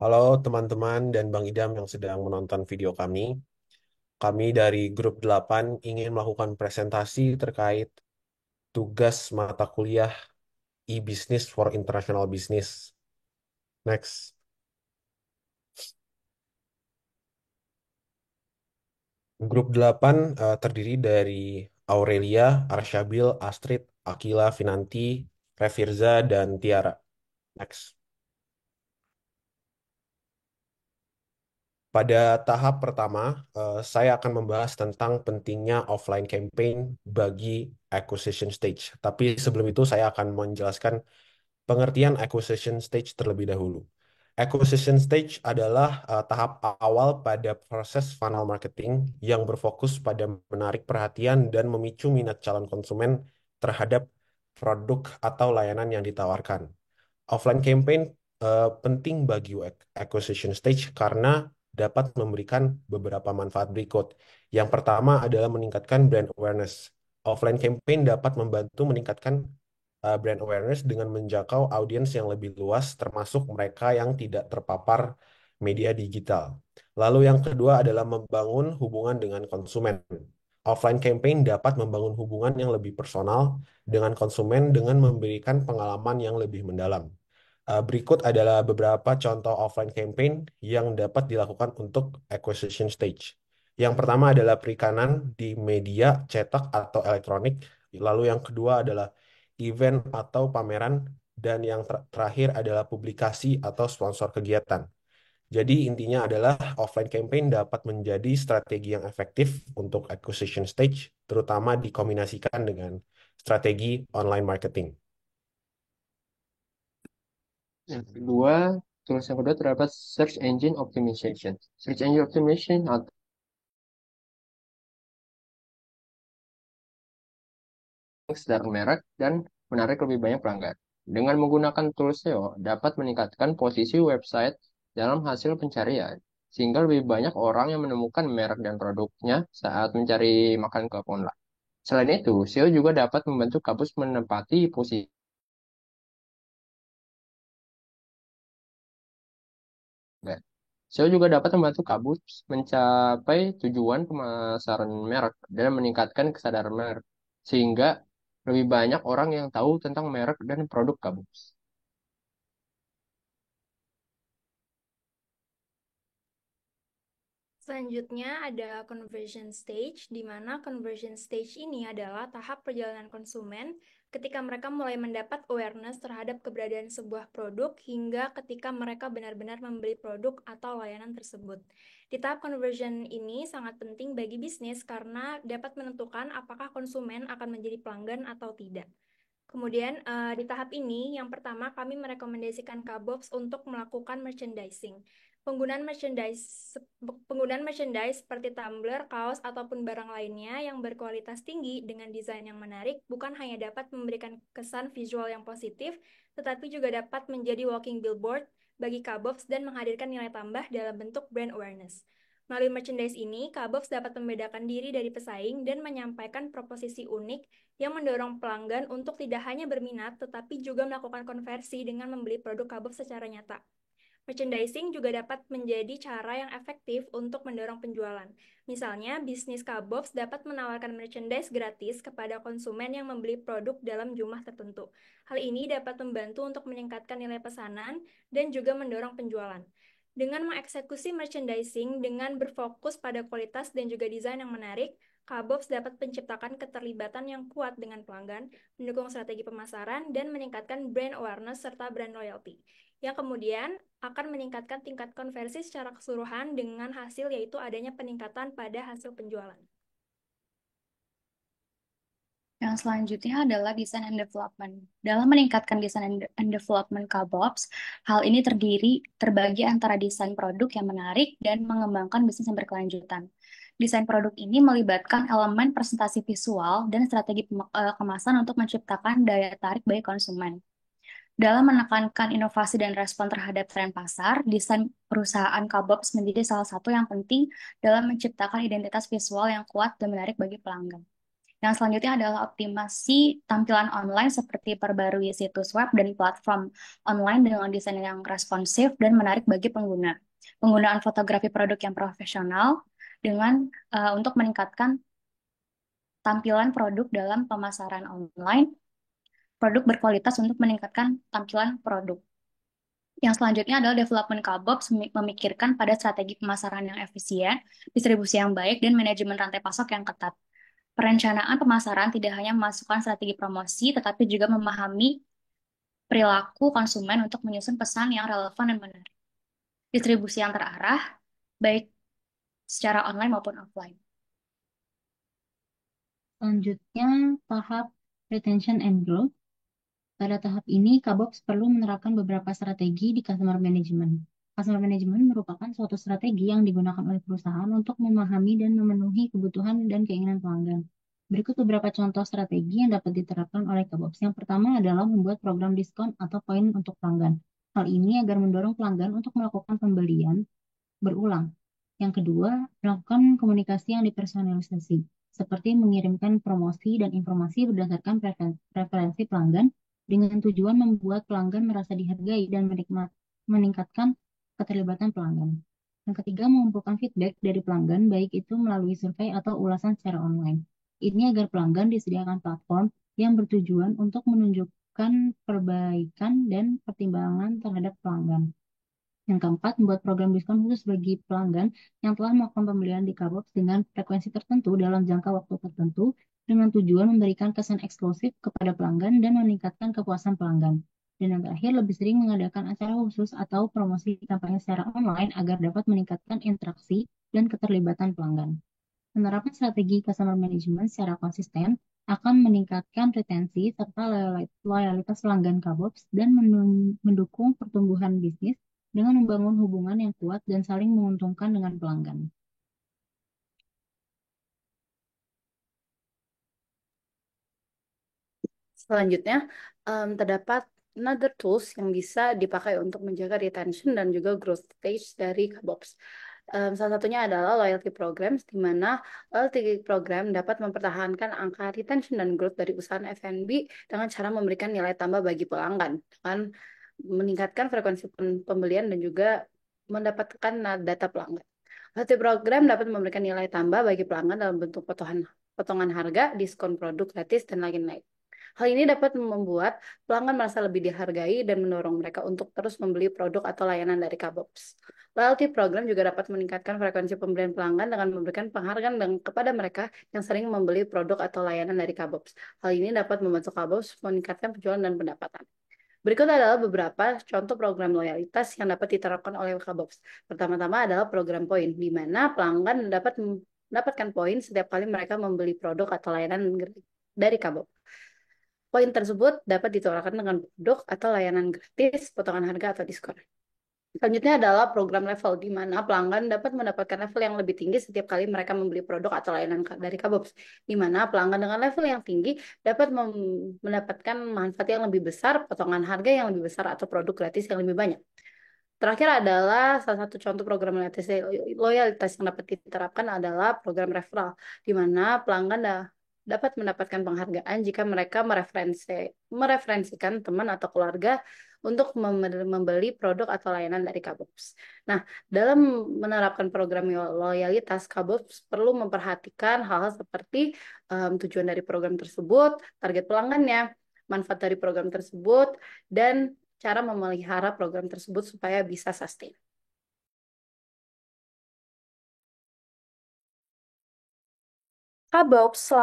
Halo teman-teman dan Bang Idam yang sedang menonton video kami. Kami dari Grup 8 ingin melakukan presentasi terkait tugas mata kuliah e-business for international business. Next. Grup 8 terdiri dari Aurelia, Arsyabil, Astrid, Akila, Finanti, Revirza, dan Tiara. Next. Pada tahap pertama, saya akan membahas tentang pentingnya offline campaign bagi acquisition stage. Tapi sebelum itu saya akan menjelaskan pengertian acquisition stage terlebih dahulu. Acquisition stage adalah tahap awal pada proses funnel marketing yang berfokus pada menarik perhatian dan memicu minat calon konsumen terhadap produk atau layanan yang ditawarkan. Offline campaign penting bagi acquisition stage karena dapat memberikan beberapa manfaat berikut. Yang pertama adalah meningkatkan brand awareness. Offline campaign dapat membantu meningkatkan brand awareness dengan menjangkau audiens yang lebih luas, termasuk mereka yang tidak terpapar media digital. Lalu yang kedua adalah membangun hubungan dengan konsumen. Offline campaign dapat membangun hubungan yang lebih personal dengan konsumen dengan memberikan pengalaman yang lebih mendalam. Berikut adalah beberapa contoh offline campaign yang dapat dilakukan untuk acquisition stage. Yang pertama adalah perikanan di media cetak atau elektronik. Lalu yang kedua adalah event atau pameran. Dan yang terakhir adalah publikasi atau sponsor kegiatan. Jadi intinya adalah offline campaign dapat menjadi strategi yang efektif untuk acquisition stage, terutama dikombinasikan dengan strategi online marketing. Yang kedua, tools yang kedua terdapat search engine optimization. Search engine optimization atau sedar merek dan menarik lebih banyak pelanggan. Dengan menggunakan tools SEO, dapat meningkatkan posisi website dalam hasil pencarian, sehingga lebih banyak orang yang menemukan merek dan produknya saat mencari makan ke online. Selain itu, SEO juga dapat membantu kampus menempati posisi. SEO juga dapat membantu kampus mencapai tujuan pemasaran merek dan meningkatkan kesadaran merek, sehingga lebih banyak orang yang tahu tentang merek dan produk kampus. Selanjutnya ada conversion stage, di mana conversion stage ini adalah tahap perjalanan konsumen ketika mereka mulai mendapat awareness terhadap keberadaan sebuah produk hingga ketika mereka benar-benar membeli produk atau layanan tersebut. Di tahap conversion ini sangat penting bagi bisnis karena dapat menentukan apakah konsumen akan menjadi pelanggan atau tidak. Kemudian di tahap ini, yang pertama kami merekomendasikan Kabox untuk melakukan merchandising. Penggunaan merchandise, penggunaan merchandise seperti tumbler, kaos, ataupun barang lainnya yang berkualitas tinggi dengan desain yang menarik bukan hanya dapat memberikan kesan visual yang positif, tetapi juga dapat menjadi walking billboard bagi Kabox dan menghadirkan nilai tambah dalam bentuk brand awareness. Melalui merchandise ini, Kabox dapat membedakan diri dari pesaing dan menyampaikan proposisi unik yang mendorong pelanggan untuk tidak hanya berminat, tetapi juga melakukan konversi dengan membeli produk Kabob secara nyata. Merchandising juga dapat menjadi cara yang efektif untuk mendorong penjualan. Misalnya, bisnis Kabob dapat menawarkan merchandise gratis kepada konsumen yang membeli produk dalam jumlah tertentu. Hal ini dapat membantu untuk meningkatkan nilai pesanan dan juga mendorong penjualan. Dengan mengeksekusi merchandising dengan berfokus pada kualitas dan juga desain yang menarik, Kabox dapat menciptakan keterlibatan yang kuat dengan pelanggan, mendukung strategi pemasaran, dan meningkatkan brand awareness serta brand loyalty, yang kemudian akan meningkatkan tingkat konversi secara keseluruhan dengan hasil yaitu adanya peningkatan pada hasil penjualan. Yang selanjutnya adalah design and development. Dalam meningkatkan design and development KBOPS, hal ini terbagi antara desain produk yang menarik dan mengembangkan bisnis yang berkelanjutan. Desain produk ini melibatkan elemen presentasi visual dan strategi kemasan untuk menciptakan daya tarik bagi konsumen. Dalam menekankan inovasi dan respon terhadap tren pasar, desain perusahaan KBOPS menjadi salah satu yang penting dalam menciptakan identitas visual yang kuat dan menarik bagi pelanggan. Yang selanjutnya adalah optimasi tampilan online seperti perbarui situs web dan platform online dengan desain yang responsif dan menarik bagi pengguna. Penggunaan fotografi produk yang profesional dengan untuk meningkatkan tampilan produk dalam pemasaran online, produk berkualitas untuk meningkatkan tampilan produk. Yang selanjutnya adalah development Kabob memikirkan pada strategi pemasaran yang efisien, distribusi yang baik, dan manajemen rantai pasok yang ketat. Perencanaan pemasaran tidak hanya memasukkan strategi promosi, tetapi juga memahami perilaku konsumen untuk menyusun pesan yang relevan dan menarik. Distribusi yang terarah, baik secara online maupun offline. Selanjutnya, tahap retention and growth. Pada tahap ini, Kabox perlu menerapkan beberapa strategi di customer management. Customer management merupakan suatu strategi yang digunakan oleh perusahaan untuk memahami dan memenuhi kebutuhan dan keinginan pelanggan. Berikut beberapa contoh strategi yang dapat diterapkan oleh Kabox. Yang pertama adalah membuat program diskon atau poin untuk pelanggan. Hal ini agar mendorong pelanggan untuk melakukan pembelian berulang. Yang kedua, melakukan komunikasi yang dipersonalisasi, seperti mengirimkan promosi dan informasi berdasarkan preferensi pelanggan dengan tujuan membuat pelanggan merasa dihargai dan meningkatkan keterlibatan pelanggan. Yang ketiga, mengumpulkan feedback dari pelanggan, baik itu melalui survei atau ulasan secara online. Ini agar pelanggan disediakan platform yang bertujuan untuk menunjukkan perbaikan dan pertimbangan terhadap pelanggan. Yang keempat, membuat program diskon khusus bagi pelanggan yang telah melakukan pembelian di Kabox dengan frekuensi tertentu dalam jangka waktu tertentu dengan tujuan memberikan kesan eksklusif kepada pelanggan dan meningkatkan kepuasan pelanggan. Dan yang terakhir, lebih sering mengadakan acara khusus atau promosi kampanye secara online agar dapat meningkatkan interaksi dan keterlibatan pelanggan. Penerapan strategi customer management secara konsisten akan meningkatkan retensi serta loyalitas pelanggan Kabox dan mendukung pertumbuhan bisnis dengan membangun hubungan yang kuat dan saling menguntungkan dengan pelanggan. Selanjutnya, terdapat another tools yang bisa dipakai untuk menjaga retention dan juga growth stage dari Kabox. Salah satunya adalah loyalty programs, di mana loyalty program dapat mempertahankan angka retention dan growth dari usaha F&B dengan cara memberikan nilai tambah bagi pelanggan, dengan meningkatkan frekuensi pembelian dan juga mendapatkan data pelanggan. Loyalty program dapat memberikan nilai tambah bagi pelanggan dalam bentuk potongan harga, diskon produk gratis, dan lain-lain. Hal ini dapat membuat pelanggan merasa lebih dihargai dan mendorong mereka untuk terus membeli produk atau layanan dari Kabox. Loyalty program juga dapat meningkatkan frekuensi pembelian pelanggan dengan memberikan penghargaan kepada mereka yang sering membeli produk atau layanan dari Kabox. Hal ini dapat membantu Kabox meningkatkan penjualan dan pendapatan. Berikut adalah beberapa contoh program loyalitas yang dapat diterapkan oleh Kabox. Pertama-tama adalah program poin, di mana pelanggan dapat mendapatkan poin setiap kali mereka membeli produk atau layanan dari Kabox. Poin tersebut dapat ditawarkan dengan produk atau layanan gratis, potongan harga, atau diskon. Selanjutnya adalah program level, di mana pelanggan dapat mendapatkan level yang lebih tinggi setiap kali mereka membeli produk atau layanan dari Kabox, di mana pelanggan dengan level yang tinggi dapat mendapatkan manfaat yang lebih besar, potongan harga yang lebih besar, atau produk gratis yang lebih banyak. Terakhir adalah salah satu contoh program loyalitas yang dapat diterapkan adalah program referral, di mana pelanggan dapat mendapatkan penghargaan jika mereka mereferensikan teman atau keluarga untuk membeli produk atau layanan dari Kabox. Nah, dalam menerapkan program loyalitas, Kabox perlu memperhatikan hal-hal seperti tujuan dari program tersebut, target pelanggannya, manfaat dari program tersebut, dan cara memelihara program tersebut supaya bisa sustain. Kabox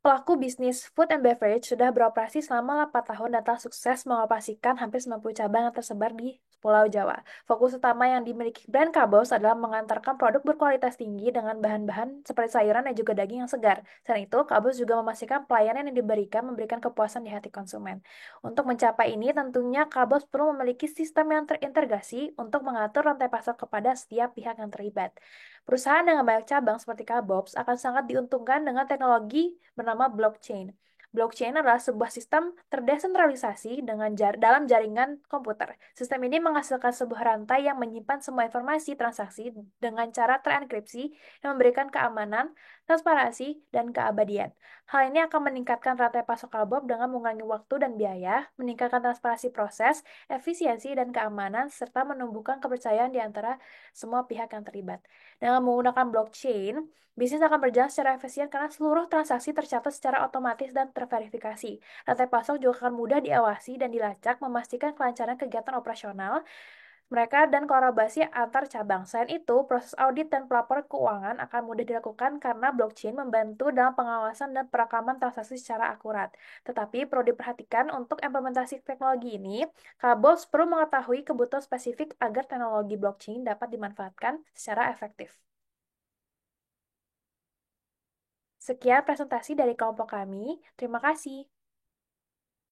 pelaku bisnis food and beverage sudah beroperasi selama 8 tahun dan telah sukses mengoperasikan hampir 90 cabang yang tersebar di Pulau Jawa. Fokus utama yang dimiliki brand Kabox adalah mengantarkan produk berkualitas tinggi dengan bahan-bahan seperti sayuran dan juga daging yang segar. Selain itu, Kabox juga memastikan pelayanan yang diberikan memberikan kepuasan di hati konsumen. Untuk mencapai ini, tentunya Kabox perlu memiliki sistem yang terintegrasi untuk mengatur rantai pasar kepada setiap pihak yang terlibat. Perusahaan dengan banyak cabang seperti Kabox akan sangat diuntungkan dengan teknologi bernama blockchain. Blockchain adalah sebuah sistem terdesentralisasi dalam jaringan komputer. Sistem ini menghasilkan sebuah rantai yang menyimpan semua informasi transaksi dengan cara terenkripsi yang memberikan keamanan, transparansi, dan keabadian. Hal ini akan meningkatkan rantai pasok Kabop dengan mengurangi waktu dan biaya, meningkatkan transparansi proses, efisiensi, dan keamanan, serta menumbuhkan kepercayaan di antara semua pihak yang terlibat. Dengan menggunakan blockchain, bisnis akan berjalan secara efisien karena seluruh transaksi tercatat secara otomatis dan terverifikasi. Rantai pasok juga akan mudah diawasi dan dilacak, memastikan kelancaran kegiatan operasional mereka dan kolaborasi antar cabang. Selain itu, proses audit dan pelaporan keuangan akan mudah dilakukan karena blockchain membantu dalam pengawasan dan perekaman transaksi secara akurat. Tetapi perlu diperhatikan untuk implementasi teknologi ini, Kabos perlu mengetahui kebutuhan spesifik agar teknologi blockchain dapat dimanfaatkan secara efektif. Sekian presentasi dari kelompok kami. Terima kasih.